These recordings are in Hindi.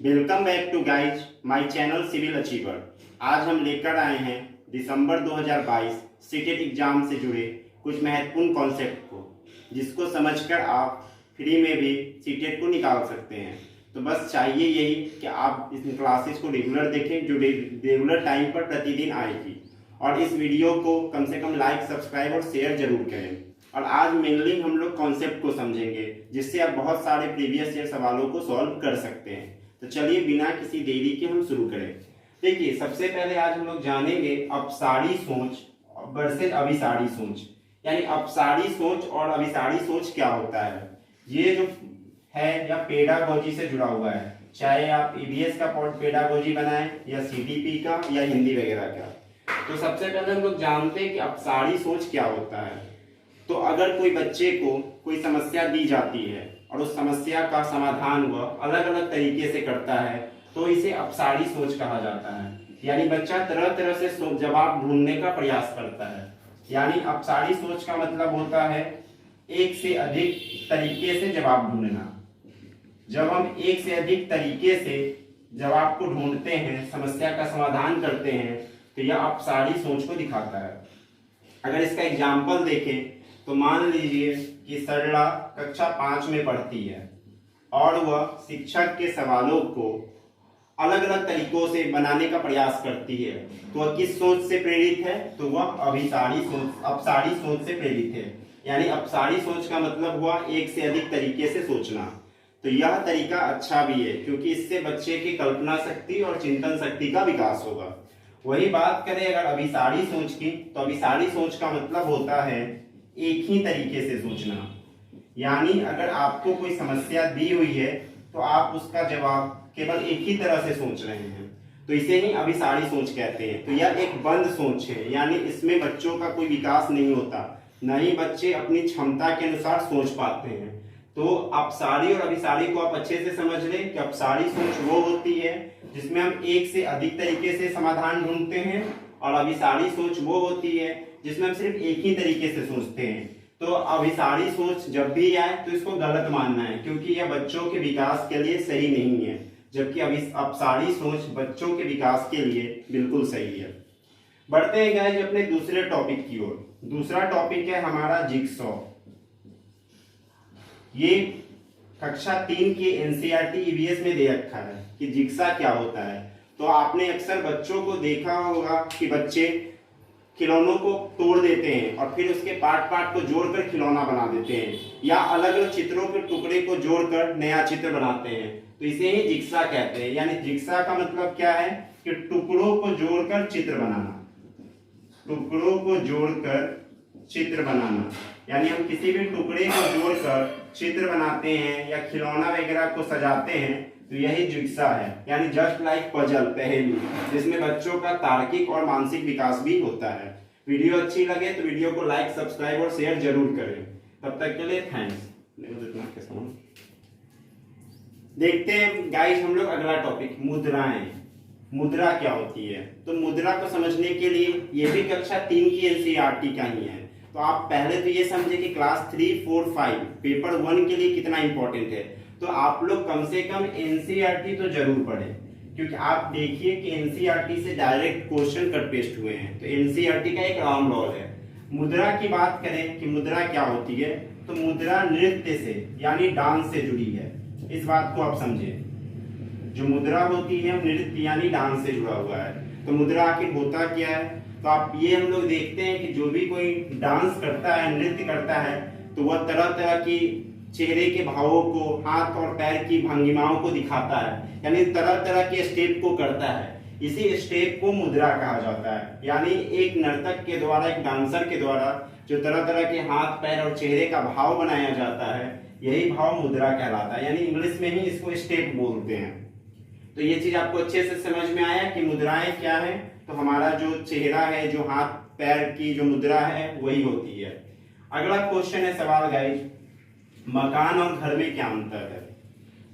Welcome back to guys my channel Civil Achiever. आज हम लेकर आए हैं दिसंबर 2022 सीटेट एग्जाम से जुड़े कुछ महत्वपूर्ण कॉन्सेप्ट को, जिसको समझकर आप फ्री में भी सीटेट को निकाल सकते हैं। तो बस चाहिए यही कि आप इस क्लासेस को रेगुलर देखें, जो रेगुलर टाइम पर प्रतिदिन आएगी, और इस वीडियो को कम से कम लाइक, सब्सक्राइब और शेयर जरूर करें। और आज मेनली हम लोग कॉन्सेप्ट को समझेंगे, जिससे आप बहुत सारे प्रीवियस ईयर सवालों को सॉल्व कर सकते हैं। तो चलिए बिना किसी देरी के हम शुरू करें। देखिए, सबसे पहले आज हम लोग जानेंगे अपसारी सोच वर्सेस अभिसारी सोच, यानी अपसारी सोच और अभिसारी सोच क्या होता है। ये जो है या पेडागोजी से जुड़ा हुआ है, चाहे आप ईवीएस का पेडागोजी बनाएं या सीटीपी का या हिंदी वगैरह का। तो सबसे पहले हम लोग जानते हैं कि अपसारी सोच क्या होता है। तो अगर कोई बच्चे को कोई समस्या दी जाती है और उस समस्या का समाधान वह अलग अलग तरीके से करता है, तो इसे अपसारी सोच कहा जाता है। यानी बच्चा तरह तरह से जवाब ढूंढने का प्रयास करता है। यानी अपसारी सोच का मतलब होता है एक से अधिक तरीके से जवाब ढूंढना। जब हम एक से अधिक तरीके से जवाब को ढूंढते हैं, समस्या का समाधान करते हैं, तो यह अपसारी सोच को दिखाता है। अगर इसका एग्जाम्पल देखें तो मान लीजिए कि सरला कक्षा 5 में पढ़ती है और वह शिक्षक के सवालों को अलग अलग तरीकों से बनाने का प्रयास करती है, तो वह किस सोच से प्रेरित है? तो वह अपसारी सोच से प्रेरित है। यानी अपसारी सोच का मतलब हुआ एक से अधिक तरीके से सोचना। तो यह तरीका अच्छा भी है, क्योंकि इससे बच्चे की कल्पना शक्ति और चिंतन शक्ति का विकास होगा। वही बात करें अगर अभिसारी सोच की, तो अभिसारी सोच का मतलब होता है एक ही तरीके से सोचना। यानी अगर आपको कोई समस्या दी हुई है तो आप उसका जवाब केवल एक ही तरह से सोच रहे हैं, तो इसे ही अभिसारी सोच कहते हैं। तो यह एक बंद सोच है, यानी इसमें बच्चों का कोई विकास नहीं होता, न ही बच्चे अपनी क्षमता के अनुसार सोच पाते हैं। तो अपसारी और अभिसारी को आप अच्छे से समझ लें कि अपसारी सोच वो होती है जिसमें हम एक से अधिक तरीके से समाधान ढूंढते हैं, और अभिसारी सोच वो होती है जिसमें हम सिर्फ एक ही तरीके से सोचते हैं। तो अभिसारी सोच जब भी आए तो इसको गलत मानना है, क्योंकि यह बच्चों के विकास के लिए सही नहीं है, जबकि अपसारी सोच बच्चों के विकास के लिए बिल्कुल सही है। बढ़ते हैं गाइस अपने दूसरे टॉपिक की ओर। दूसरा टॉपिक है हमारा जिगसॉ। ये कक्षा 3 के एनसीईआरटी ईवीएस में दे रखा है कि जिगसा क्या होता है। तो आपने अक्सर बच्चों को देखा होगा कि बच्चे खिलौनों को तोड़ देते हैं और फिर उसके पार्ट को जोड़कर खिलौना बना देते हैं, या अलग अलग चित्रों के टुकड़े को जोड़कर नया चित्र बनाते हैं। तो इसे ही जिगसा कहते हैं। यानी जिगसा का मतलब क्या है कि टुकड़ों को जोड़कर चित्र बनाना। टुकड़ों को जोड़कर चित्र बनाना, यानी हम किसी भी टुकड़े को जोड़कर चित्र बनाते हैं या खिलौना वगैरह को सजाते हैं, तो यही जिगसा है। यानी जस्ट लाइक पजल, पहेली, जिसमें बच्चों का तार्किक और मानसिक विकास भी होता है। वीडियो अच्छी लगे तो वीडियो को लाइक, सब्सक्राइब और शेयर जरूर करें। तब तक के लिए थैंक्स। देखते हैं गाइस हम लोग अगला टॉपिक, मुद्राएं। मुद्रा क्या होती है? तो मुद्रा को समझने के लिए ये भी कक्षा 3 की एनसीईआरटी का ही है। तो आप पहले तो ये समझे कि क्लास 3, 4, 5 पेपर 1 के लिए कितना इंपॉर्टेंट है। तो आप लोग कम से कम एनसीईआरटी तो जरूर पढ़ें, क्योंकि आप देखिए कि एनसीईआरटी से डायरेक्ट क्वेश्चन कट पेस्ट हुए हैं। तो एनसीईआरटी का एक राउंड रॉल है। मुद्रा की बात करें कि मुद्रा क्या होती है, तो मुद्रा नृत्य से यानी डांस से जुड़ी है। इस बात को आप समझे, जो मुद्रा होती है नृत्य यानी डांस से जुड़ा हुआ है। तो मुद्रा आखिर होता क्या है? तो आप ये हम लोग देखते हैं कि जो भी कोई डांस करता है, नृत्य करता है, तो वह तरह तरह की चेहरे के भावों को, हाथ और पैर की भंगिमाओं को दिखाता है, यानी तरह तरह के स्टेप को करता है। इसी स्टेप को मुद्रा कहा जाता है। यानी एक नर्तक के द्वारा, एक डांसर के द्वारा जो तरह तरह के हाथ, पैर और चेहरे का भाव बनाया जाता है, यही भाव मुद्रा कहलाता है। यानी इंग्लिश में ही इसको स्टेप बोलते हैं। तो ये चीज आपको अच्छे से समझ में आया कि मुद्राएं क्या है। तो हमारा जो चेहरा है, जो हाथ पैर की जो मुद्रा है, वही होती है। अगला क्वेश्चन है सवाल गाइस, मकान और घर में क्या अंतर है?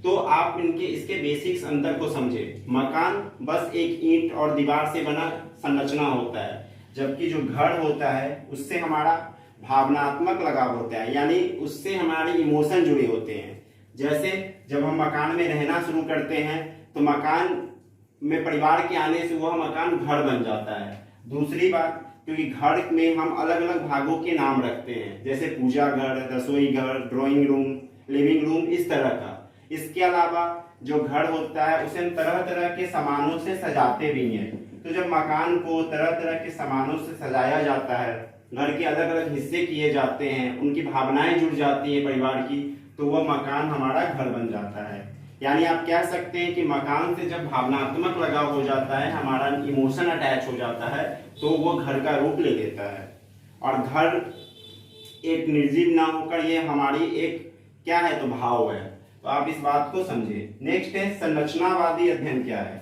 तो आप इसके बेसिक्स अंतर को समझे। मकान बस एक ईंट और दीवार से बना संरचना होता है, जबकि जो घर होता है उससे हमारा भावनात्मक लगाव होता है, यानी उससे हमारे इमोशन जुड़े होते हैं। जैसे जब हम मकान में रहना शुरू करते हैं तो मकान में परिवार के आने से वह मकान घर बन जाता है। दूसरी बात, क्योंकि घर में हम अलग अलग भागों के नाम रखते हैं, जैसे पूजा घर, रसोई घर, ड्राइंग रूम, लिविंग रूम, इस तरह का। इसके अलावा जो घर होता है उसे हम तरह तरह के सामानों से सजाते भी हैं। तो जब मकान को तरह तरह के सामानों से सजाया जाता है, घर के अलग अलग हिस्से किए जाते हैं, उनकी भावनाएं जुड़ जाती है परिवार की, तो वह मकान हमारा घर बन जाता है। यानी आप कह सकते हैं कि मकान से जब भावनात्मक लगाव हो जाता है, हमारा इमोशन अटैच हो जाता है, तो वो घर का रूप ले लेता है। और घर एक निर्जीव ना होकर ये हमारी एक क्या है, तो भाव है। तो आप इस बात को समझे। नेक्स्ट है संरचनावादी अध्ययन क्या है।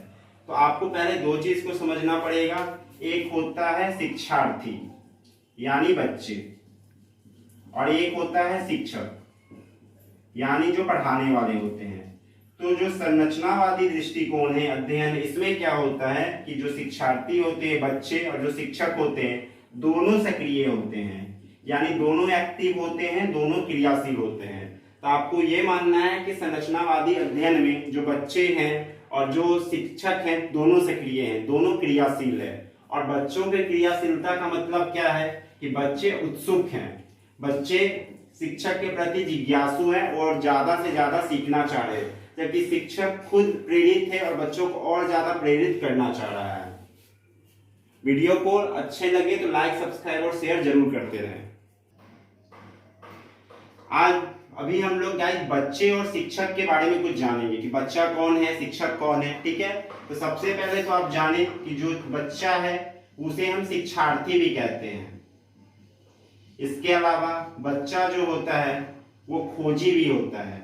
तो आपको पहले दो चीज को समझना पड़ेगा। एक होता है शिक्षार्थी यानी बच्चे, और एक होता है शिक्षक यानी जो पढ़ाने वाले होते हैं। तो जो संरचनावादी दृष्टिकोण है अध्ययन, इसमें क्या होता है कि जो शिक्षार्थी होते हैं बच्चे और जो शिक्षक होते हैं दोनों सक्रिय होते हैं, यानी दोनों एक्टिव होते हैं, दोनों क्रियाशील होते हैं। तो आपको ये मानना है कि संरचनावादी अध्ययन में जो बच्चे हैं और जो शिक्षक हैं दोनों सक्रिय हैं, दोनों क्रियाशील है। और बच्चों के क्रियाशीलता का मतलब क्या है कि बच्चे उत्सुक हैं, बच्चे शिक्षक के प्रति जिज्ञासु हैं और ज्यादा से ज्यादा सीखना चाह रहे हैं, जबकि शिक्षक खुद प्रेरित है और बच्चों को और ज्यादा प्रेरित करना चाह रहा है। वीडियो को अच्छे लगे तो लाइक, सब्सक्राइब और शेयर जरूर करते रहें। आज अभी हम लोग गाइस बच्चे और शिक्षक के बारे में कुछ जानेंगे कि बच्चा कौन है, शिक्षक कौन है। ठीक है, तो सबसे पहले तो आप जाने कि जो बच्चा है उसे हम शिक्षार्थी भी कहते हैं। इसके अलावा बच्चा जो होता है वो खोजी भी होता है,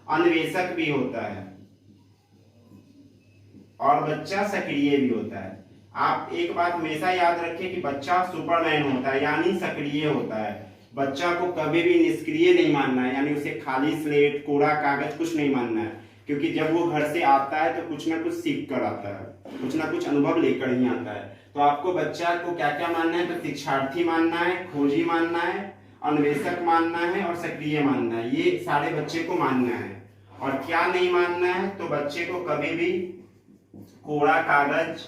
अन्वेषक भी होता है, और बच्चा सक्रिय भी होता है। आप एक बात हमेशा याद रखें कि बच्चा सुपरमैन होता है यानी सक्रिय होता है। बच्चा को कभी भी निष्क्रिय नहीं मानना है, यानी उसे खाली स्लेट, कोरा कागज कुछ नहीं मानना है, क्योंकि जब वो घर से आता है तो कुछ ना कुछ सीख कर आता है, कुछ ना कुछ अनुभव लेकर ही आता है। तो आपको बच्चा को क्या क्या मानना है, तो शिक्षार्थी मानना है, खोजी मानना है, अन्वेषक मानना है और सक्रिय मानना है। ये सारे बच्चे को मानना है। और क्या नहीं मानना है, तो बच्चे को कभी भी कोरा कागज,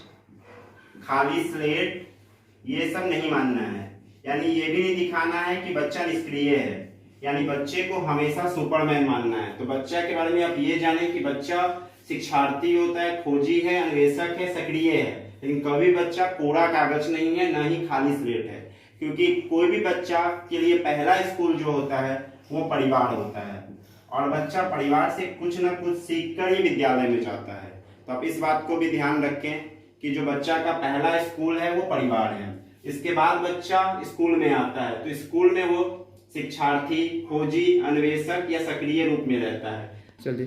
खाली स्लेट, ये सब नहीं मानना है। यानी ये भी नहीं दिखाना है कि बच्चा निष्क्रिय है, यानी बच्चे को हमेशा सुपरमैन मानना है। तो बच्चा के बारे में आप ये जाने कि बच्चा शिक्षार्थी होता है, खोजी है, अन्वेषक है, सक्रिय है, लेकिन कभी बच्चा कोरा कागज नहीं है, ना ही खाली स्लेट है। क्योंकि कोई भी बच्चा के लिए पहला स्कूल जो होता है वो परिवार होता है, और बच्चा परिवार से कुछ न कुछ सीखकर ही विद्यालय में जाता है। तो आप इस बात को भी ध्यान रखें कि जो बच्चा का पहला स्कूल है वो परिवार है। इसके बाद बच्चा स्कूल में आता है, तो स्कूल में वो शिक्षार्थी, खोजी, अन्वेषक या सक्रिय रूप में रहता है। चलिए,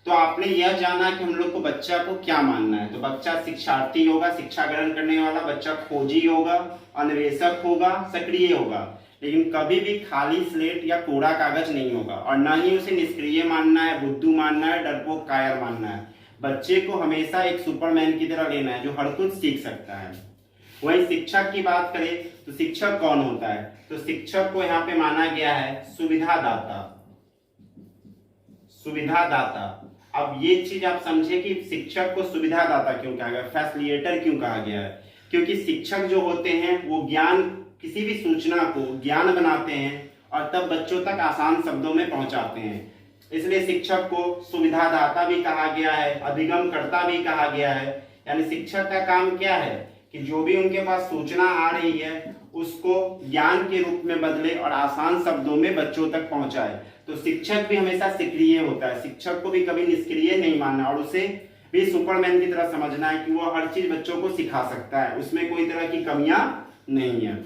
तो आपने यह जाना कि हम लोग को बच्चा को क्या मानना है। तो बच्चा शिक्षार्थी होगा, शिक्षा ग्रहण करने वाला, बच्चा खोजी होगा, अन्वेषक होगा, सक्रिय होगा, लेकिन कभी भी खाली स्लेट या कोरा कागज नहीं होगा। और ना ही उसे निष्क्रिय मानना है, बुद्धू मानना है, डरपोक कायर मानना है। बच्चे को हमेशा एक सुपरमैन की तरह लेना है जो हर कुछ सीख सकता है। वहीं शिक्षक की बात करें तो शिक्षक कौन होता है, तो शिक्षक को यहाँ पे माना गया है सुविधादाता। सुविधादाता, अब ये चीज आप समझे कि शिक्षक को सुविधादाता क्यों कहा गया, फैसिलिटेटर क्यों कहा गया है। क्योंकि शिक्षक जो होते हैं वो ज्ञान, किसी भी सूचना को ज्ञान बनाते हैं और तब बच्चों तक आसान शब्दों में पहुंचाते हैं। इसलिए शिक्षक को सुविधादाता भी कहा गया है, अभिगमकर्ता भी कहा गया है। यानी शिक्षक का काम क्या है कि जो भी उनके पास सूचना आ रही है उसको ज्ञान के रूप में बदले और आसान शब्दों में बच्चों तक पहुंचाए। तो शिक्षक भी हमेशा सक्रिय होता है, शिक्षक को भी कभी निष्क्रिय नहीं मानना, और उसे भी सुपरमैन की तरह समझना है कि वो हर चीज बच्चों को सिखा सकता है, उसमें कोई तरह की कमियां नहीं है।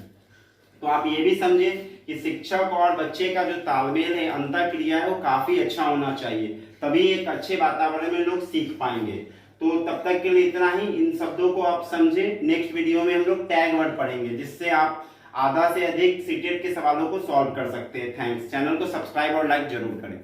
तो आप ये भी समझे कि शिक्षक और बच्चे का जो तालमेल है, अंतःक्रिया है, वो काफी अच्छा होना चाहिए, तभी एक अच्छे वातावरण में लोग सीख पाएंगे। तो तब तक के लिए इतना ही। इन शब्दों को आप समझे। नेक्स्ट वीडियो में हम लोग टैग वर्ड पढ़ेंगे, जिससे आप आधा से अधिक सीटेट के सवालों को सॉल्व कर सकते हैं। थैंक्स। चैनल को सब्सक्राइब और लाइक जरूर करें।